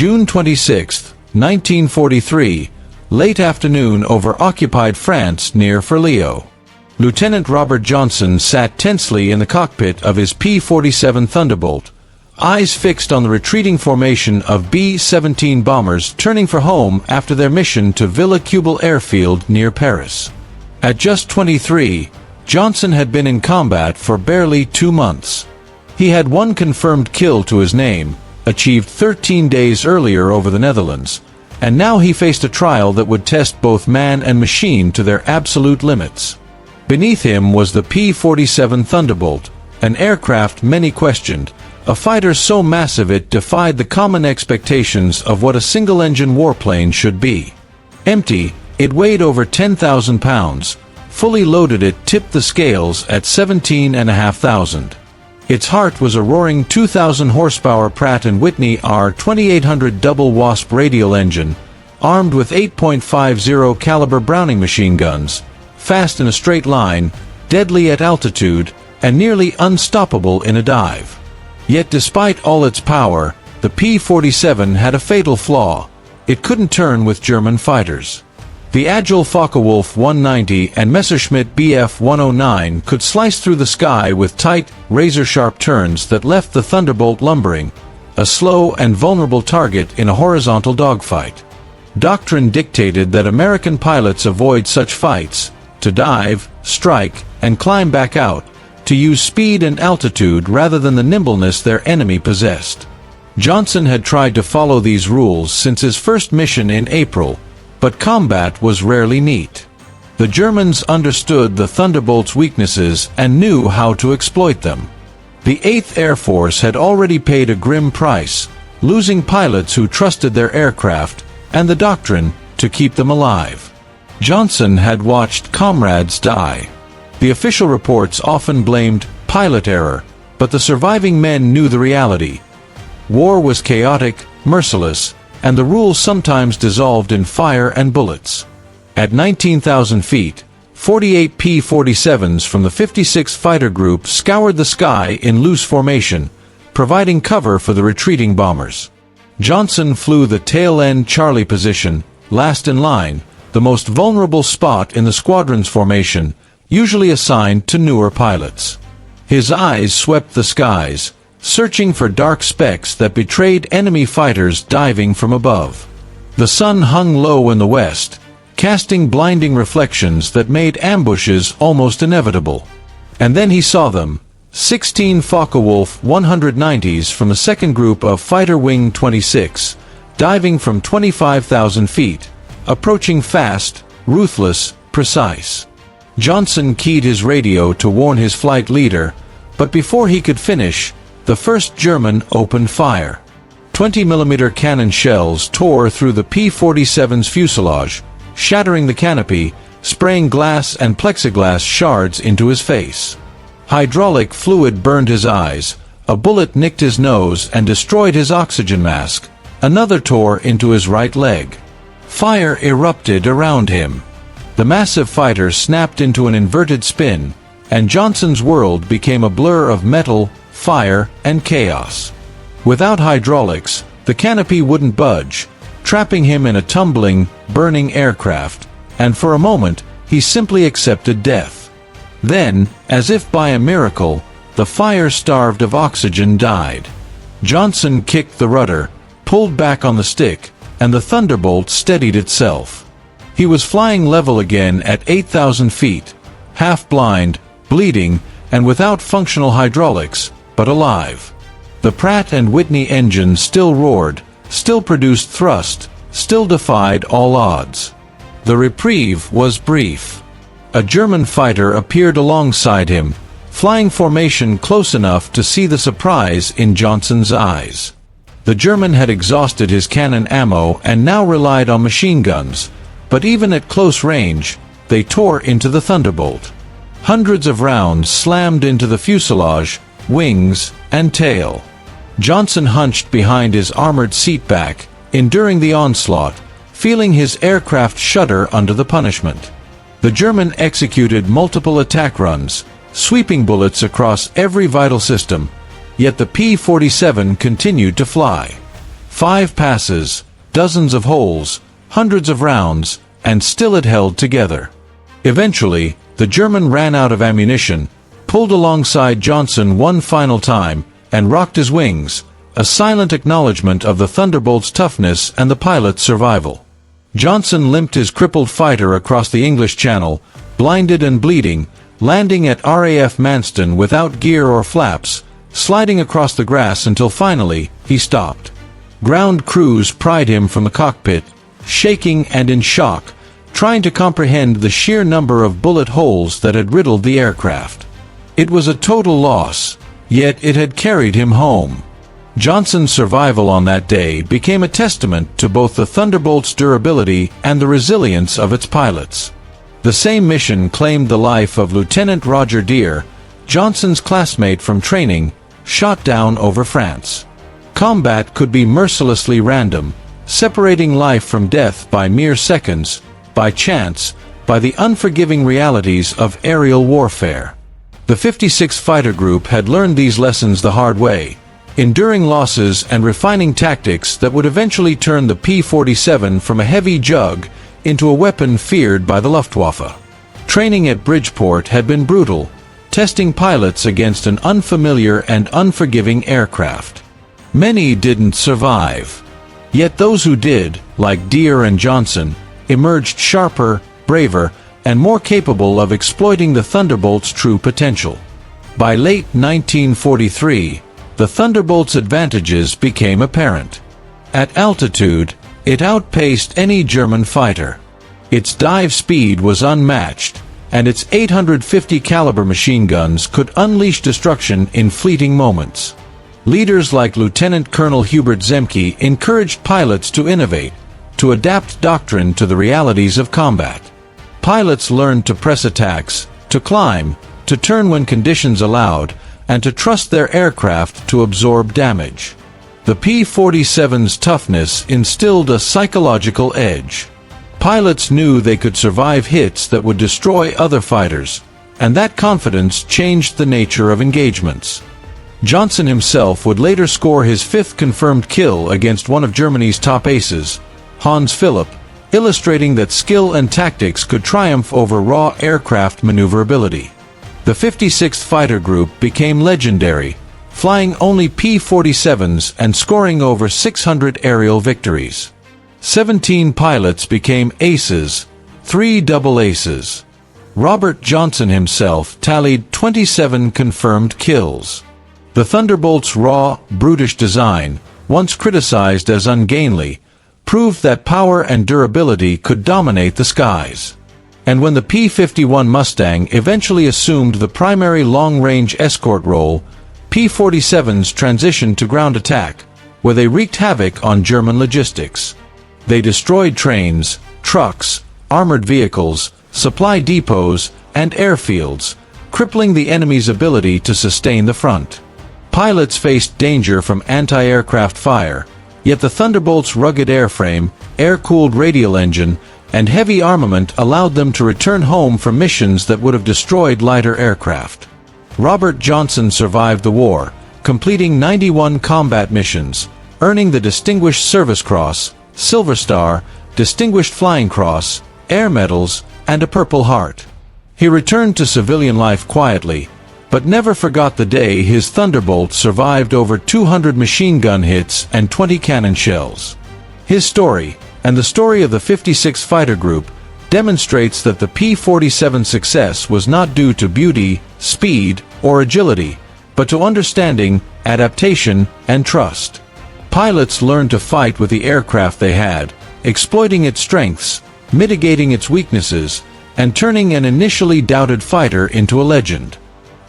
June 26, 1943, late afternoon over occupied France near Furlio. Lieutenant Robert Johnson sat tensely in the cockpit of his P-47 Thunderbolt, eyes fixed on the retreating formation of B-17 bombers turning for home after their mission to Villa-Cubel airfield near Paris. At just 23, Johnson had been in combat for barely 2 months. He had one confirmed kill to his name, achieved 13 days earlier over the Netherlands, and now he faced a trial that would test both man and machine to their absolute limits. Beneath him was the P-47 Thunderbolt, an aircraft many questioned, a fighter so massive it defied the common expectations of what a single-engine warplane should be. Empty, it weighed over 10,000 pounds. Fully loaded it tipped the scales at 17,500. Its heart was a roaring 2,000 horsepower Pratt & Whitney R2800 double Wasp radial engine, armed with 8.50 caliber Browning machine guns, fast in a straight line, deadly at altitude, and nearly unstoppable in a dive. Yet despite all its power, the P-47 had a fatal flaw: it couldn't turn with German fighters. The agile Focke-Wulf 190 and Messerschmitt Bf 109 could slice through the sky with tight, razor-sharp turns that left the Thunderbolt lumbering, a slow and vulnerable target in a horizontal dogfight. Doctrine dictated that American pilots avoid such fights, to dive, strike, and climb back out, to use speed and altitude rather than the nimbleness their enemy possessed. Johnson had tried to follow these rules since his first mission in April, but combat was rarely neat. The Germans understood the Thunderbolt's weaknesses and knew how to exploit them. The 8th Air Force had already paid a grim price, losing pilots who trusted their aircraft and the doctrine to keep them alive. Johnson had watched comrades die. The official reports often blamed pilot error, but the surviving men knew the reality. War was chaotic, merciless, and the rules sometimes dissolved in fire and bullets. At 19,000 feet, 48 P-47s from the 56th Fighter Group scoured the sky in loose formation, providing cover for the retreating bombers. Johnson flew the tail-end Charlie position, last in line, the most vulnerable spot in the squadron's formation, usually assigned to newer pilots. His eyes swept the skies, searching for dark specks that betrayed enemy fighters diving from above. The sun hung low in the west, casting blinding reflections that made ambushes almost inevitable. And then he saw them, 16 Focke-Wulf 190s from the second group of Fighter Wing 26, diving from 25,000 feet, approaching fast, ruthless, precise. Johnson keyed his radio to warn his flight leader, but before he could finish, the first German opened fire. 20mm cannon shells tore through the P-47's fuselage, shattering the canopy, spraying glass and plexiglass shards into his face. Hydraulic fluid burned his eyes, a bullet nicked his nose and destroyed his oxygen mask, another tore into his right leg. Fire erupted around him. The massive fighter snapped into an inverted spin, and Johnson's world became a blur of metal, fire, and chaos. Without hydraulics, the canopy wouldn't budge, trapping him in a tumbling, burning aircraft, and for a moment, he simply accepted death. Then, as if by a miracle, the fire starved of oxygen died. Johnson kicked the rudder, pulled back on the stick, and the Thunderbolt steadied itself. He was flying level again at 8,000 feet, half blind, bleeding, and without functional hydraulics, but alive. The Pratt & Whitney engine still roared, still produced thrust, still defied all odds. The reprieve was brief. A German fighter appeared alongside him, flying formation close enough to see the surprise in Johnson's eyes. The German had exhausted his cannon ammo and now relied on machine guns, but even at close range, they tore into the Thunderbolt. Hundreds of rounds slammed into the fuselage, wings, and tail. Johnson hunched behind his armored seatback, enduring the onslaught, feeling his aircraft shudder under the punishment. The German executed multiple attack runs, sweeping bullets across every vital system, yet the P-47 continued to fly. 5 passes, dozens of holes, hundreds of rounds, and still it held together. Eventually, the German ran out of ammunition, pulled alongside Johnson one final time, and rocked his wings, a silent acknowledgement of the Thunderbolt's toughness and the pilot's survival. Johnson limped his crippled fighter across the English Channel, blinded and bleeding, landing at RAF Manston without gear or flaps, sliding across the grass until finally, he stopped. Ground crews pried him from the cockpit, shaking and in shock, trying to comprehend the sheer number of bullet holes that had riddled the aircraft. It was a total loss, yet it had carried him home. Johnson's survival on that day became a testament to both the Thunderbolt's durability and the resilience of its pilots. The same mission claimed the life of Lieutenant Roger Deer, Johnson's classmate from training, shot down over France. Combat could be mercilessly random, separating life from death by mere seconds, by chance, by the unforgiving realities of aerial warfare. The 56th Fighter Group had learned these lessons the hard way, enduring losses and refining tactics that would eventually turn the P-47 from a heavy jug into a weapon feared by the Luftwaffe. Training at Bridgeport had been brutal, testing pilots against an unfamiliar and unforgiving aircraft. Many didn't survive. Yet those who did, like Deer and Johnson, emerged sharper, braver, and more capable of exploiting the Thunderbolt's true potential. By late 1943, the Thunderbolt's advantages became apparent. At altitude, it outpaced any German fighter. Its dive speed was unmatched, and its 850 caliber machine guns could unleash destruction in fleeting moments. Leaders like Lieutenant Colonel Hubert Zemke encouraged pilots to innovate, to adapt doctrine to the realities of combat. Pilots learned to press attacks, to climb, to turn when conditions allowed, and to trust their aircraft to absorb damage. The P-47's toughness instilled a psychological edge. Pilots knew they could survive hits that would destroy other fighters, and that confidence changed the nature of engagements. Johnson himself would later score his 5th confirmed kill against one of Germany's top aces, Hans Philipp, illustrating that skill and tactics could triumph over raw aircraft maneuverability. The 56th Fighter Group became legendary, flying only P-47s and scoring over 600 aerial victories. 17 pilots became aces, 3 double aces. Robert Johnson himself tallied 27 confirmed kills. The Thunderbolt's raw, brutish design, once criticized as ungainly, proved that power and durability could dominate the skies. And when the P-51 Mustang eventually assumed the primary long-range escort role, P-47s transitioned to ground attack, where they wreaked havoc on German logistics. They destroyed trains, trucks, armored vehicles, supply depots, and airfields, crippling the enemy's ability to sustain the front. Pilots faced danger from anti-aircraft fire, yet the Thunderbolt's rugged airframe, air-cooled radial engine, and heavy armament allowed them to return home from missions that would have destroyed lighter aircraft. Robert Johnson survived the war, completing 91 combat missions, earning the Distinguished Service Cross, Silver Star, Distinguished Flying Cross, Air Medals, and a Purple Heart. He returned to civilian life quietly, but never forgot the day his Thunderbolt survived over 200 machine gun hits and 20 cannon shells. His story, and the story of the 56th Fighter Group, demonstrates that the P-47's success was not due to beauty, speed, or agility, but to understanding, adaptation, and trust. Pilots learned to fight with the aircraft they had, exploiting its strengths, mitigating its weaknesses, and turning an initially doubted fighter into a legend.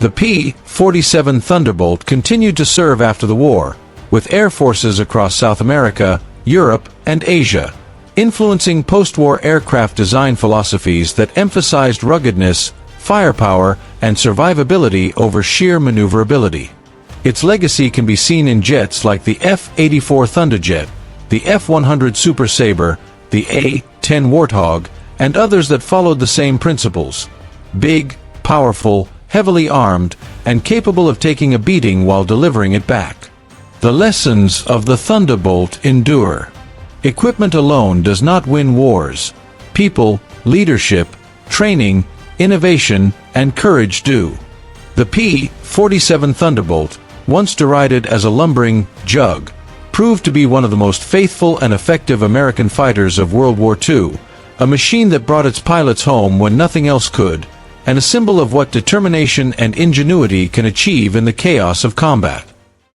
The P-47 Thunderbolt continued to serve after the war, with air forces across South America, Europe, and Asia, influencing post-war aircraft design philosophies that emphasized ruggedness, firepower, and survivability over sheer maneuverability. Its legacy can be seen in jets like the F-84 Thunderjet, the F-100 Super Sabre, the A-10 Warthog, and others that followed the same principles: big, powerful, heavily armed, and capable of taking a beating while delivering it back. The lessons of the Thunderbolt endure. Equipment alone does not win wars. People, leadership, training, innovation, and courage do. The P-47 Thunderbolt, once derided as a lumbering jug, proved to be one of the most faithful and effective American fighters of World War II, a machine that brought its pilots home when nothing else could, and a symbol of what determination and ingenuity can achieve in the chaos of combat.